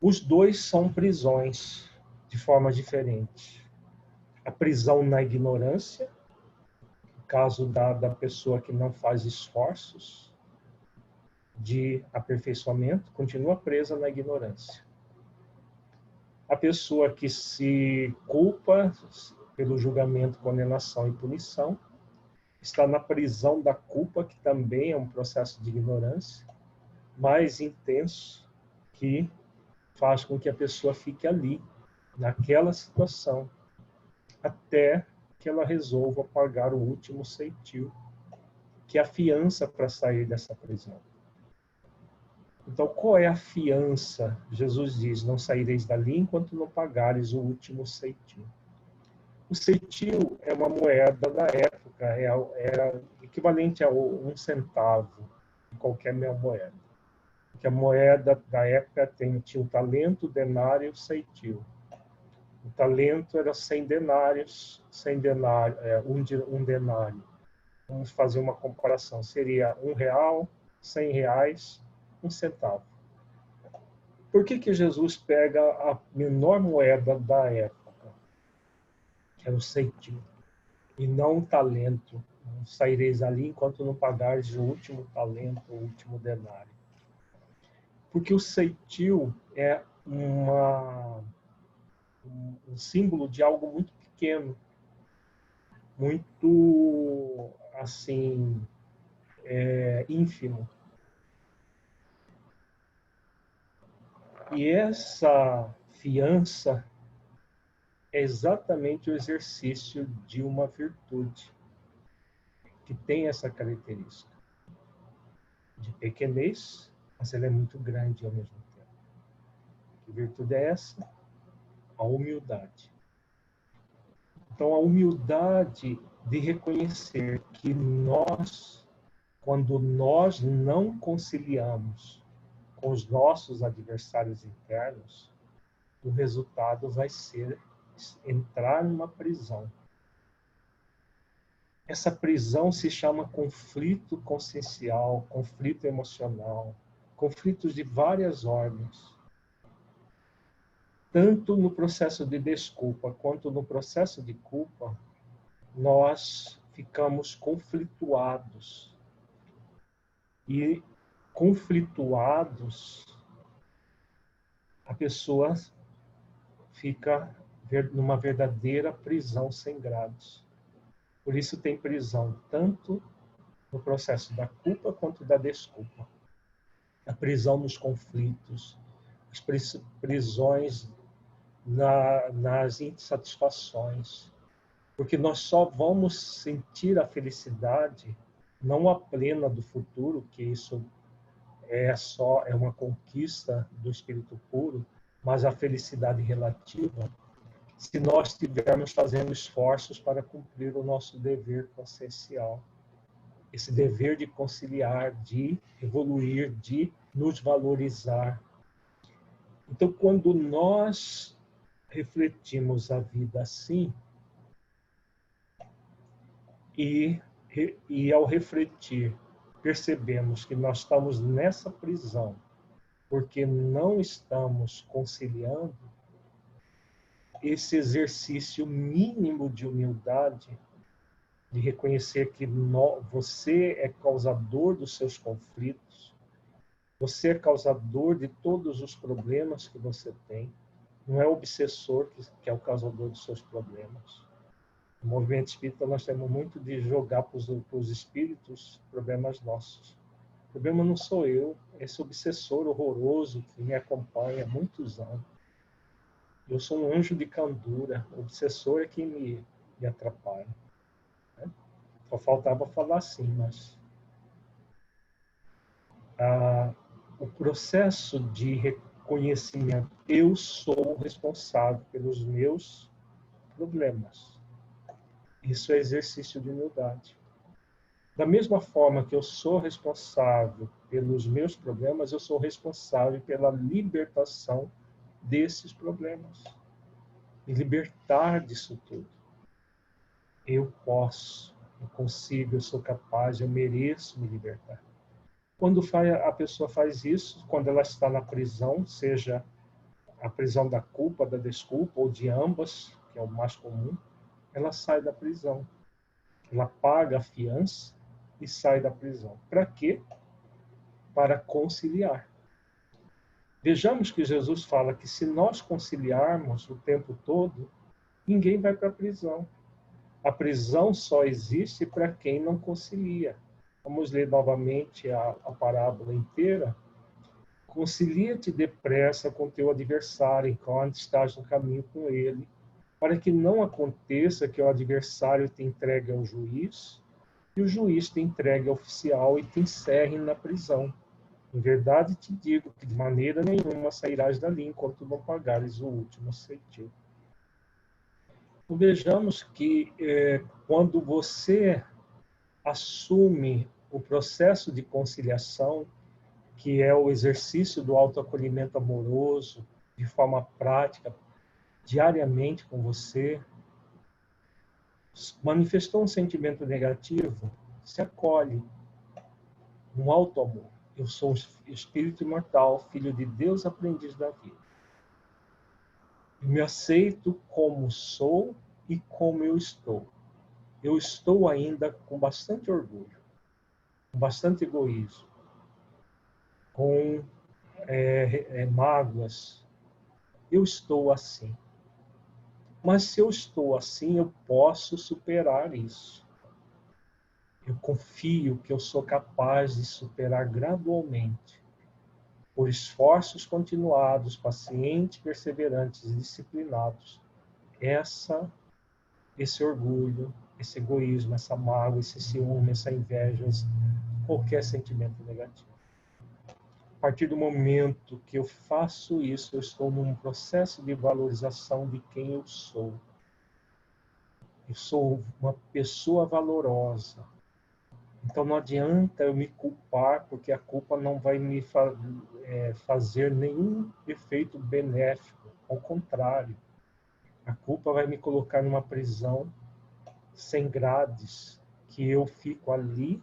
Os dois são prisões de forma diferente. A prisão na ignorância, caso da pessoa que não faz esforços de aperfeiçoamento, continua presa na ignorância. A pessoa que se culpa pelo julgamento, condenação e punição está na prisão da culpa, que também é um processo de ignorância, mais intenso, que faz com que a pessoa fique ali, naquela situação, até que ela resolva pagar o último ceitil, que é a fiança para sair dessa prisão. Então, qual é a fiança? Jesus diz, não saireis dali enquanto não pagares o último ceitil. O ceitil é uma moeda da época, era equivalente a 1 centavo de qualquer moeda. Porque a moeda da época tinha o talento, o denário e o ceitil. O talento era 100 denários, um denário. Vamos fazer uma comparação. Seria R$1, 100 reais, 1 centavo. Por que Jesus pega a menor moeda da época, que era o ceitil, e não o talento? Não saireis ali enquanto não pagares o último talento, o último denário. Porque o ceitil é um símbolo de algo muito pequeno, muito, assim, ínfimo. E essa fiança é exatamente o exercício de uma virtude que tem essa característica de pequenez, mas ela é muito grande ao mesmo tempo. Que virtude é essa? A humildade. Então, a humildade de reconhecer que quando nós não conciliamos com os nossos adversários internos, o resultado vai ser entrar numa prisão. Essa prisão se chama conflito consciencial, conflito emocional, conflitos de várias ordens. tanto no processo de desculpa quanto no processo de culpa, nós ficamos conflituados. E conflituados, a pessoa fica numa verdadeira prisão sem grados. Por isso tem prisão tanto no processo da culpa quanto da desculpa. A prisão nos conflitos, as prisões nas insatisfações. Porque nós só vamos sentir a felicidade, não a plena do futuro, que isso é uma conquista do espírito puro, mas a felicidade relativa, se nós estivermos fazendo esforços para cumprir o nosso dever consciencial. Esse dever de conciliar, de evoluir, de nos valorizar. Então, quando nós refletimos a vida assim, e ao refletir, percebemos que nós estamos nessa prisão porque não estamos conciliando, esse exercício mínimo de humildade, de reconhecer que você é causador dos seus conflitos, você é causador de todos os problemas que você tem, não é o obsessor que é o causador dos seus problemas. No movimento espírita, nós temos muito de jogar para os espíritos problemas nossos. O problema não sou eu, esse obsessor horroroso que me acompanha há muitos anos. Eu sou um anjo de candura, o obsessor é quem me atrapalha. Né? Só faltava falar assim, mas o processo de reconhecimento, eu sou responsável pelos meus problemas. Isso é exercício de humildade. Da mesma forma que eu sou responsável pelos meus problemas, eu sou responsável pela libertação desses problemas. E libertar disso tudo. Eu posso, eu consigo, eu sou capaz, eu mereço me libertar. Quando a pessoa faz isso, quando ela está na prisão, seja a prisão da culpa, da desculpa, ou de ambas, que é o mais comum, ela sai da prisão. Ela paga a fiança e sai da prisão. Para quê? Para conciliar. Vejamos que Jesus fala que se nós conciliarmos o tempo todo, ninguém vai para a prisão. A prisão só existe para quem não concilia. Vamos ler novamente a parábola inteira. Concilia-te depressa com teu adversário enquanto estás no caminho com ele, para que não aconteça que o adversário te entregue ao juiz e o juiz te entregue ao oficial e te encerre na prisão. Em verdade te digo que de maneira nenhuma sairás dali enquanto não pagares o último centavo. Então, vejamos que quando você assume o processo de conciliação, que é o exercício do autoacolhimento amoroso, de forma prática, diariamente com você, manifestou um sentimento negativo, se acolhe, um auto-amor. Eu sou um espírito imortal, filho de Deus, aprendiz da vida. Eu me aceito como sou e como eu estou. Eu estou ainda com bastante orgulho, com bastante egoísmo, com mágoas. Eu estou assim. Mas se eu estou assim, eu posso superar isso. Eu confio que eu sou capaz de superar gradualmente, por esforços continuados, pacientes, perseverantes e disciplinados, esse orgulho, esse egoísmo, essa mágoa, esse ciúme, essa inveja, qualquer sentimento negativo. A partir do momento que eu faço isso, eu estou num processo de valorização de quem eu sou. Eu sou uma pessoa valorosa. Então não adianta eu me culpar, porque a culpa não vai me fazer nenhum efeito benéfico. Ao contrário, a culpa vai me colocar numa prisão sem grades, que eu fico ali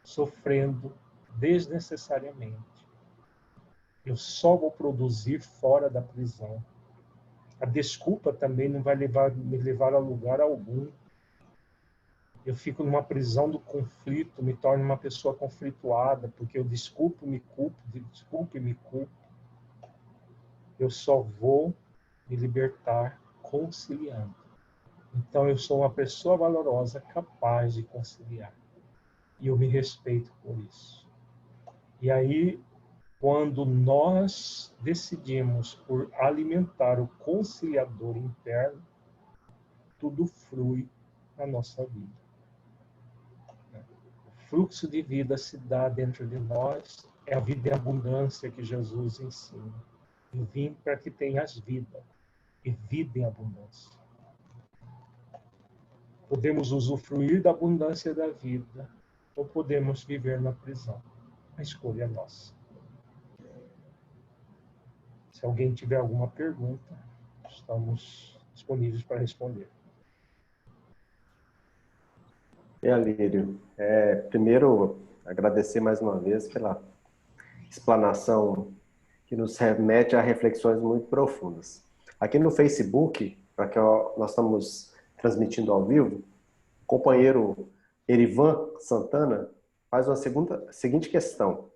sofrendo desnecessariamente. Eu só vou produzir fora da prisão. A desculpa também não vai me levar a lugar algum. Eu fico numa prisão do conflito, me torno uma pessoa conflituada, porque eu desculpo e me culpo. Eu só vou me libertar conciliando. Então eu sou uma pessoa valorosa, capaz de conciliar. E eu me respeito por isso. E aí, quando nós decidimos por alimentar o conciliador interno, tudo flui na nossa vida. O fluxo de vida se dá dentro de nós, é a vida em abundância que Jesus ensina. Eu vim para que tenhas vida, e vida em abundância. Podemos usufruir da abundância da vida, ou podemos viver na prisão. A escolha é nossa. Se alguém tiver alguma pergunta, estamos disponíveis para responder. Alírio, primeiro agradecer mais uma vez pela explanação que nos remete a reflexões muito profundas. Aqui no Facebook, para que nós estamos transmitindo ao vivo, o companheiro Erivan Santana faz uma seguinte questão.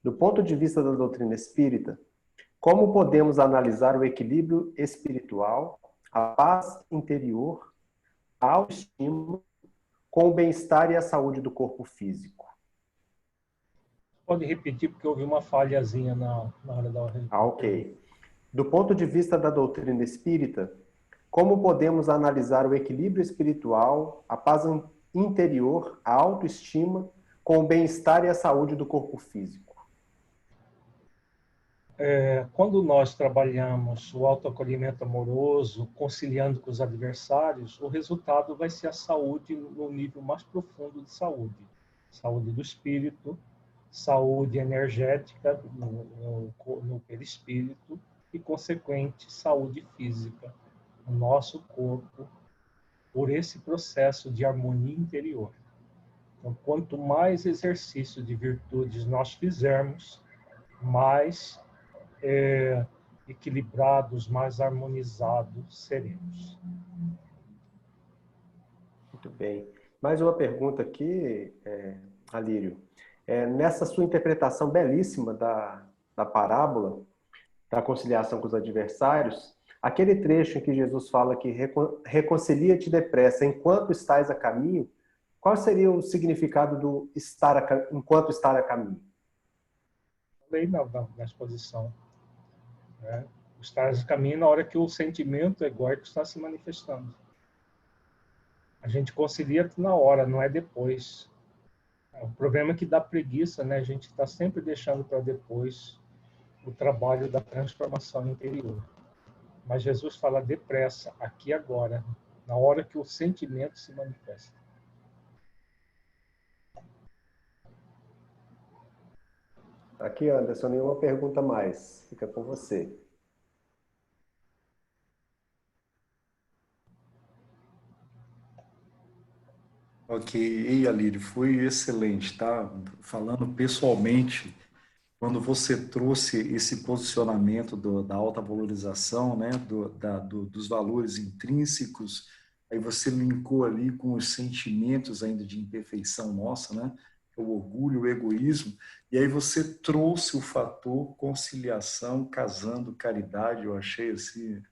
Do ponto de vista da doutrina espírita, como podemos analisar o equilíbrio espiritual, a paz interior, a autoestima, com o bem-estar e a saúde do corpo físico? Pode repetir, porque houve uma falhazinha na hora da ordem. Ok. Do ponto de vista da doutrina espírita, como podemos analisar o equilíbrio espiritual, a paz interior, a autoestima, com o bem-estar e a saúde do corpo físico? Quando nós trabalhamos o autoacolhimento amoroso, conciliando com os adversários, o resultado vai ser a saúde no nível mais profundo de saúde. Saúde do espírito, saúde energética no perispírito e, consequente, saúde física no nosso corpo, por esse processo de harmonia interior. Então, quanto mais exercício de virtudes nós fizermos, mais equilibrados, mais harmonizados seremos. Muito bem. Mais uma pergunta aqui, Alírio. Nessa sua interpretação belíssima da parábola da conciliação com os adversários, aquele trecho em que Jesus fala que reconcilia-te depressa enquanto estás a caminho, qual seria o significado do enquanto estar a caminho? Falei na exposição. Estar a caminho na hora que o sentimento egóico está se manifestando. A gente concilia na hora, não é depois. O problema é que dá preguiça, né? A gente está sempre deixando para depois o trabalho da transformação interior. Mas Jesus fala depressa, aqui e agora, na hora que o sentimento se manifesta. Aqui, Anderson, nenhuma pergunta mais. Fica com você. Ok, ei, Alírio, foi excelente, tá? Falando pessoalmente, quando você trouxe esse posicionamento da alta valorização, né, dos valores intrínsecos, aí você linkou ali com os sentimentos ainda de imperfeição nossa, né, o orgulho, o egoísmo, e aí você trouxe o fator conciliação, casando, caridade, eu achei assim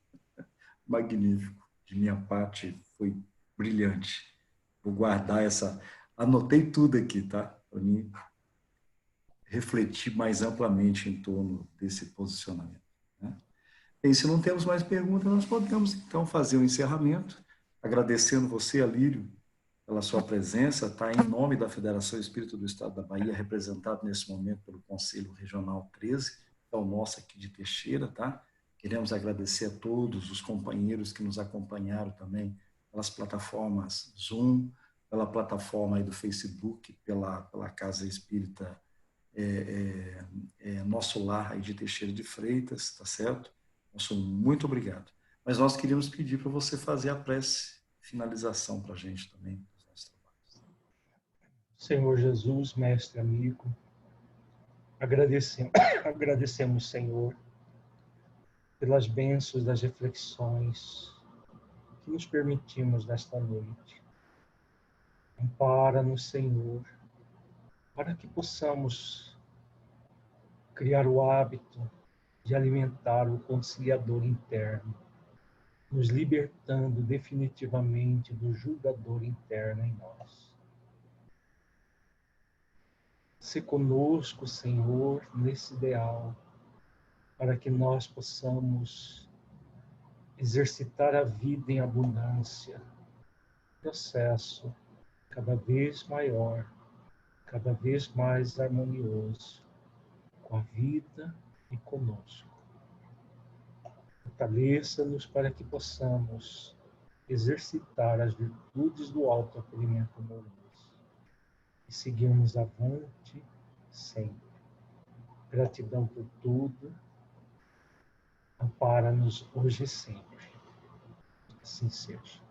magnífico. De minha parte, foi brilhante. Vou guardar essa... Anotei tudo aqui, tá? Para mim refletir mais amplamente em torno desse posicionamento. Né? E se não temos mais perguntas, nós podemos, então, fazer o encerramento, agradecendo você, Alírio, pela sua presença, tá? Em nome da Federação Espírita do Estado da Bahia, representado nesse momento pelo Conselho Regional 13, é o nosso aqui de Teixeira, tá? Queremos agradecer a todos os companheiros que nos acompanharam também pelas plataformas Zoom, pela plataforma aí do Facebook, pela Casa Espírita Nosso Lar aí de Teixeira de Freitas, tá certo? Nosso muito obrigado. Mas nós queríamos pedir para você fazer a prece finalização para a gente também dos nossos trabalhos. Senhor Jesus, mestre amigo, agradecemos, Senhor, pelas bênçãos das reflexões que nos permitimos nesta noite. Ampara-nos, Senhor, para que possamos criar o hábito de alimentar o conciliador interno, nos libertando definitivamente do julgador interno em nós. Se conosco, Senhor, nesse ideal, para que nós possamos exercitar a vida em abundância, processo cada vez maior, cada vez mais harmonioso com a vida e conosco. Fortaleça-nos para que possamos exercitar as virtudes do autoacolhimento amoroso e seguirmos avante sempre. Gratidão por tudo. Ampara-nos hoje e sempre. Assim seja.